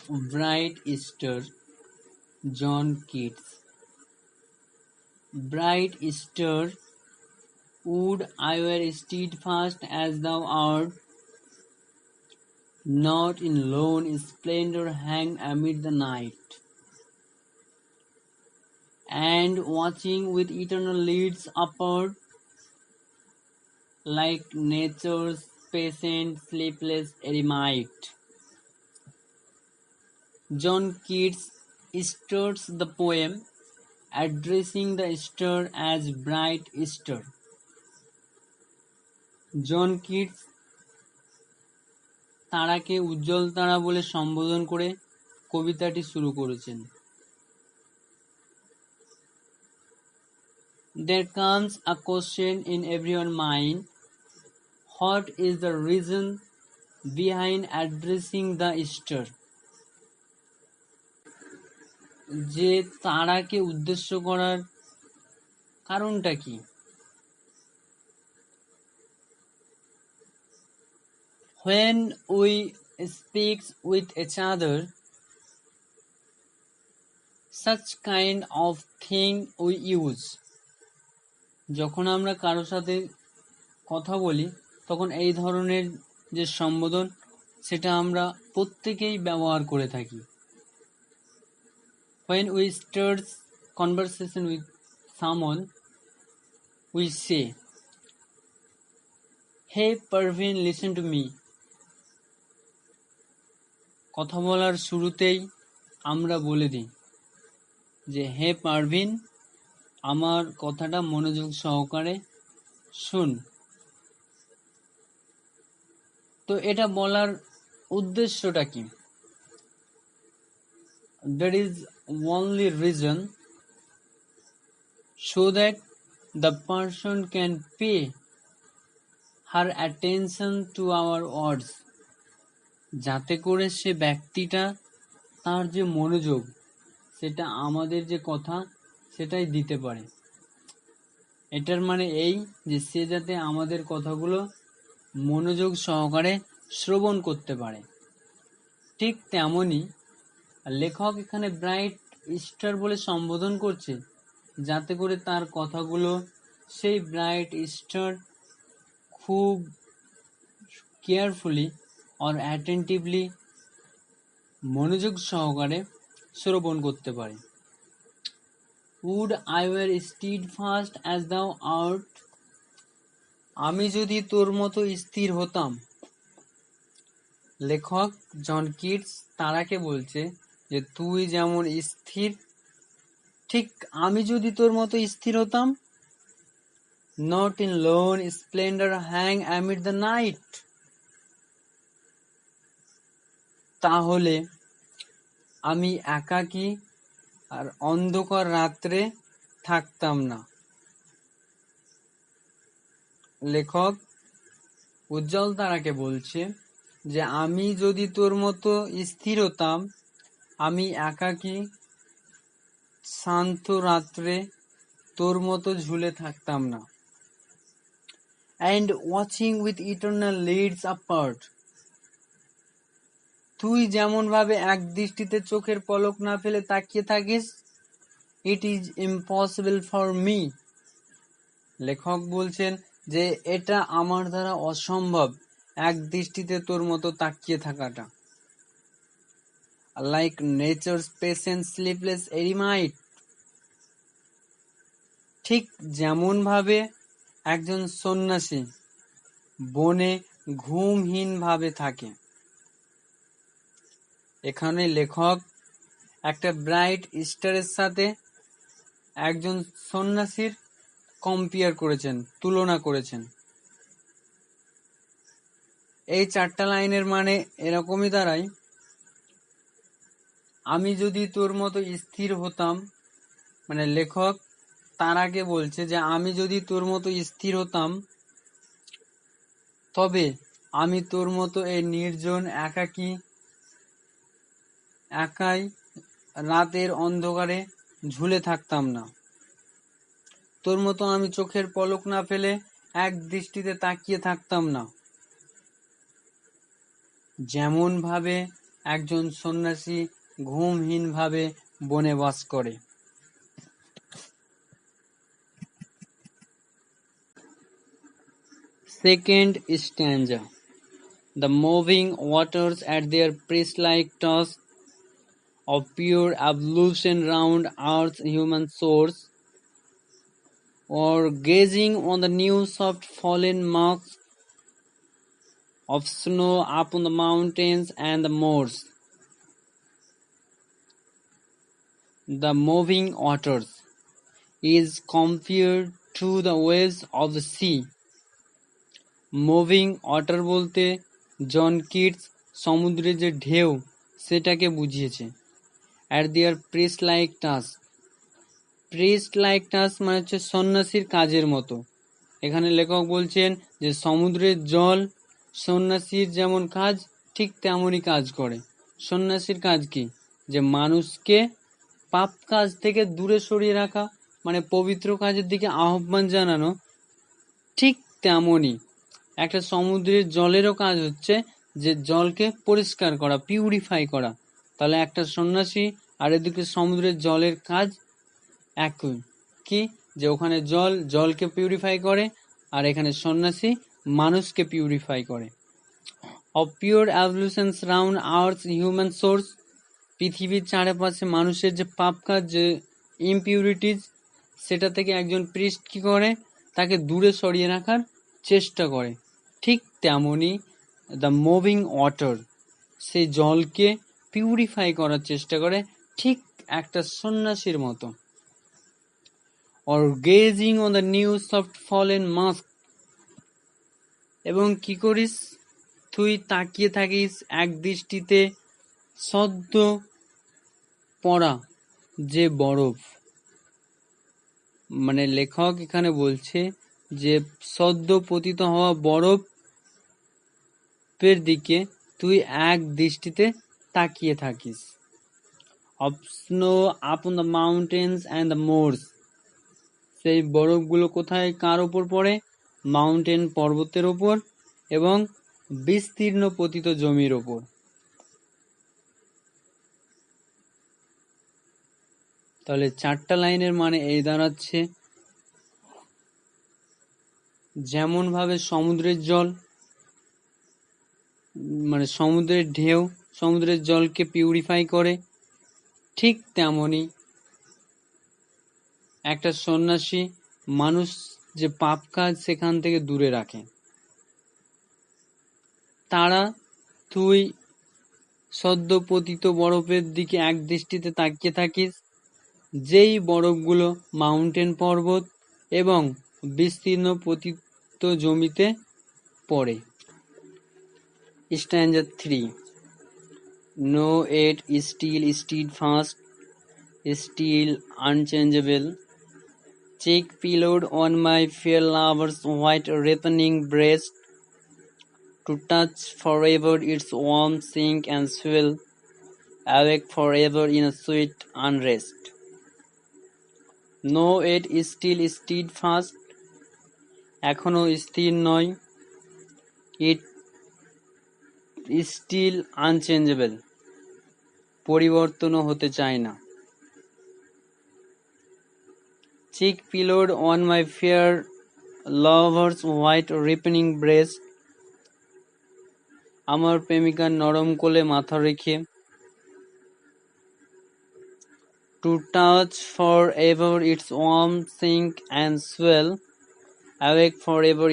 Bright Easter, John Keats. Bright Easter, would I were steadfast as thou art, not in lone splendor hang amid the night, and watching with eternal lids upward, like nature's patient, sleepless eremite. John Keats starts the poem addressing the star as Bright Easter. John Keats তারাকে উজ্জ্বল তারা বলে সম্বোধন করে কবিতাটি শুরু করেছেন। There comes a question in everyone's mind. What is the reason behind addressing the star? যে তারাকে উদ্দেশ্য করার কারণটা কি? When we speak with each other, such kind of thing we use. যখন আমরা কারোর সাথে কথা বলি তখন এই ধরনের যে সম্বোধন সেটা আমরা প্রত্যেকেই ব্যবহার করে থাকি। When we start conversation with someone, we say, "Hey Parveen, listen to me." কথা বলার শুরুতেই আমরা বলে দিই যে হে পারভিন, আমার কথাটা মনোযোগ সহকারে শুন। তো এটা বলার উদ্দেশ্যটা কি? There is only reason so that the person can pay her attention to our words, যাতে করে সে ব্যক্তিটা তার যে মনোযোগ সেটা আমাদের যে কথা সেটাই দিতে পারে। এটার মানে এই যে সে যাতে আমাদের কথাগুলো মনোযোগ সহকারে শ্রবণ করতে পারে। ঠিক তেমনই লেখক এখানে ব্রাইট স্টার বলে সম্বোধন করছে যাতে করে তার কথাগুলো সেই ব্রাইট স্টার খুব কেয়ারফুলি আর অ্যাটেন্টিভলি মনোযোগ সহকারে শ্রবণ করতে পারে। Would I were steadfast as thou art, আমি যদি তোর মতো স্থির হতাম। লেখক জন কিটস তারাকে বলছে যে তুই যেমন স্থির ঠিক আমি যদি তোর মতো স্থির হতাম। Not in lone splendor hang amid the night, তাহলে আমি একাকী আর অন্ধকার রাত্রে থাকতাম না। লেখক উজ্জ্বল তারাকে বলছে যে আমি যদি তোর মতো স্থির হতাম, আমি একাকী শান্ত রাত্রে তোর মতো ঝুলে থাকতাম না। And watching with eternal lids apart, তুই যেমন ভাবে এক দৃষ্টিতে চোখের পলক না ফেলে তাকিয়ে থাকিস, it is impossible for me, লেখক বলছেন যে এটা আমার দ্বারা অসম্ভব এক দৃষ্টিতে তোর মতো তাকিয়ে থাকাটা। Like nature's patient sleepless eremite, ঠিক যেমন ভাবে একজন সন্ন্যাসী বনে ঘুমহীন ভাবে থাকে। এখানে লেখক একটা ব্রাইট স্টারের সাথে একজন সন্ন্যাসীর কম্পেয়ার করেছেন, তুলনা করেছেন। এই চারটা লাইনের মানে এরকমই দাঁড়ায়, আমি যদি তোর মতো স্থির হতাম, মানে লেখক তার আগে বলছে যে আমি যদি তোর মতো স্থির হতাম তবে আমি তোর মতো এই নির্জন একাই রাতের অন্ধকারে ঝুলে থাকতাম না। তোর মতো আমি চোখের পলক না ফেলে এক দৃষ্টিতে তাকিয়ে থাকতাম না। যেমন ভাবে একজন সন্ন্যাসী ঘুমহীনভাবে বনে বাস করে। Second stanza. The moving waters at their priest-like task of pure ablution round earth's human source, or gazing on the new soft fallen marks of snow upon the mountains and the moors. The moving waters is compared to the waves of the sea. Moving water বলতে John Keats সমুদ্রের যে ঢেউ সেটাকে বুঝিয়েছে। At their priest like task, priest like task মানে হচ্ছে সন্ন্যাসীর কাজের মতো। এখানে লেখক বলছেন যে সমুদ্রের জল সন্ন্যাসীর যেমন কাজ ঠিক তেমনই কাজ করে। সন্ন্যাসীর কাজ কি? যে মানুষকে পাপ কাজ থেকে দূরে সরিয়ে রাখা, মানে পবিত্র কাজের দিকে আহ্বান জানানো। ঠিক তেমনই একটা সমুদ্রের জলেরও কাজ হচ্ছে যে জলকে পরিষ্কার করা, পিউরিফাই করা। তাহলে একটা সন্ন্যাসী আর এদিকে সমুদ্রের জলের কাজ একই। কি? যে ওখানে জলকে পিউরিফাই করে, আর এখানে সন্ন্যাসী মানুষকে পিউরিফাই করে। Of pure ablutions round hours human source, পৃথিবীর চারপাশে মানুষের যে পাপ কাজ, যে ইমপিউরিটিজ, সেটা থেকে একজন প্রিস্ট কি করে? তাকে দূরে সরিয়ে রাখার চেষ্টা করে। ঠিক তেমনই দ্য মুভিং ওয়াটার, সেই জলকে পিউরিফাই করার চেষ্টা করে, ঠিক একটা সন্ন্যাসীর মতো। Or gazing on the new soft fallen mask, এবং কি করিস? তুই তাকিয়ে থাকিস এক দৃষ্টিতে সদ্য পড়া যে বরফ। মানে লেখক এখানে বলছে যে সদ্য পতিত হওয়া বরফের দিকে তুই এক দৃষ্টিতে তাকিয়ে থাকিস। Of snow upon the mountains and the Morse, সেই বরফগুলো কোথায়, কার ওপর পড়ে? মাউন্টেন, পর্বতের ওপর, এবং বিস্তীর্ণ পতিত জমির ওপর। তাহলে চারটা লাইনের মানে এই দাঁড়াচ্ছে, যেমন ভাবে সমুদ্রের জল, মানে সমুদ্রের ঢেউ সমুদ্রের জলকে পিউরিফাই করে, ঠিক তেমনি একটা সন্ন্যাসী মানুষ যে পাপ কাজ সেখান থেকে দূরে রাখে। তারা তুই সদ্য পতিত বরফের দিকে এক দৃষ্টিতে তাকিয়ে থাকিস, যেই বরফগুলো মাউন্টেন, পর্বত এবং বিস্তীর্ণ পতিত জমিতে পড়ে। Stanza 3. No yet still steadfast, still unchangeable, cheek pillowed on my fair lover's white ripening breast, to touch forever its warm sink and swell, awake forever in a sweet unrest. No yet still steadfast, এখনো স্থির নয়, it still unchangeable, পরিবর্তনও হতে চায় না। Cheek pillowed on my fair lover's white ripening breast, আমার প্রেমিকার নরম কোলে মাথা রেখে। To touch forever its warm sink and swell, awake forever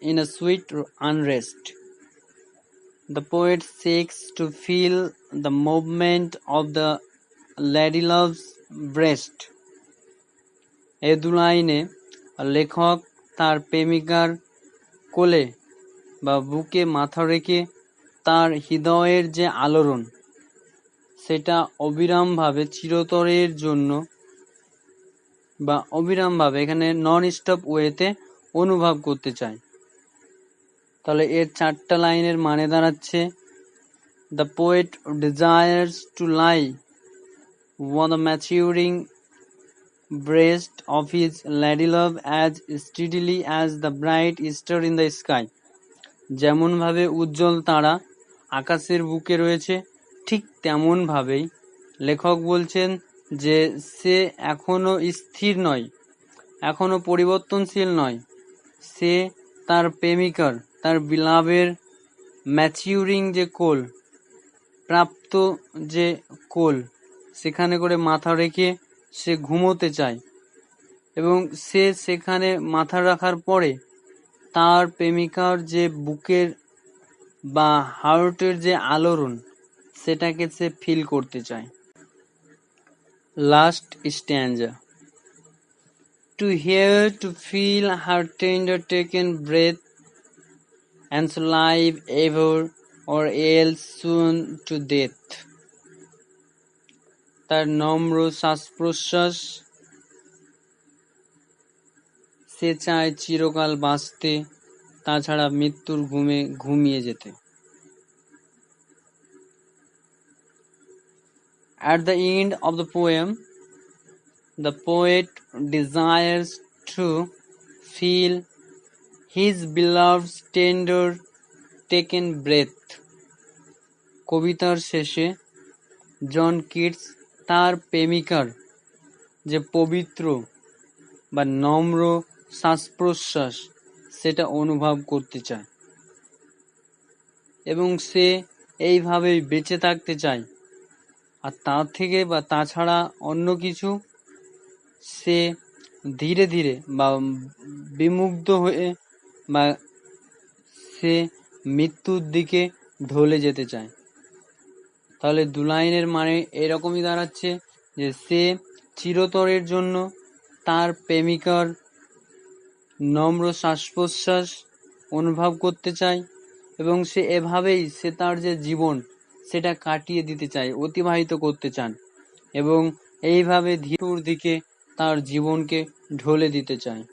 in a sweet unrest. The poet seeks to feel the movement of the ladylove's breast. এই দু লাইনে লেখক তার প্রেমিকার কোলে বা বুকে মাথা রেখে তার হৃদয়ের যে আলোড়ন সেটা অবিরামভাবে চিরতরের জন্য বা অবিরামভাবে এখানে নন স্টপ ওয়েতে অনুভব করতে চায়। তাহলে এর চারটা লাইনের মানে দাঁড়াচ্ছে, The poet desires to lie on the maturing breast of his ladylove as steadily as the bright star in the sky. যেমন ভাবে উজ্জ্বল তারা আকাশের বুকে রয়েছে ঠিক তেমন ভাবেই লেখক বলছেন যে সে এখনো স্থির নয়, এখনো পরিবর্তনশীল নয়। সে তার প্রেমিকার, তার বিলাভের ম্যাচিউরিং যে কোল, প্রাপ্ত যে কোল, সেখানে করে মাথা রেখে সে ঘুমোতে চায় এবং সে সেখানে মাথা রাখার পরে তার প্রেমিকার যে বুকের বা হার্টের যে আলোড়ন, সেটাকে সে ফিল করতে চায়। Last স্ট্যাঞ্জা। To hear, to feel her tender taken breath, and so live ever, or else soon to death. তার নম্র শ্বাস প্রশ্বাস, সে চায় চিরকাল বাঁচতে, তাছাড়া মৃত্যুর ঘুমে ঘুমিয়ে যেতে। At the end of the poem, the poet desires to feel his beloved's tender taken breath. কবিতার শেষে জন কিটস তার প্রেমিকার যে পবিত্র বা নম্র শ্বাস প্রশ্বাস, সেটা অনুভব করতে চায় এবং সে এইভাবেই বেঁচে থাকতে চায়। আর তার থেকে বা তাছাড়া অন্য কিছু সে ধীরে ধীরে বা বিমুগ্ধ হয়ে বা সে মৃত্যুর দিকে ঢলে যেতে চায়। তাহলে দু লাইনের মানে এরকমই দাঁড়াচ্ছে যে সে চিরতরের জন্য তার প্রেমিকার নম্র শ্বাস প্রশ্বাস অনুভব করতে চায় এবং সে এভাবেই সে তার যে জীবন সেটা কাটিয়ে দিতে চায়, অতিবাহিত করতে চান এবং এইভাবে ধীরের দিকে তার জীবনকে ঢলে দিতে চায়।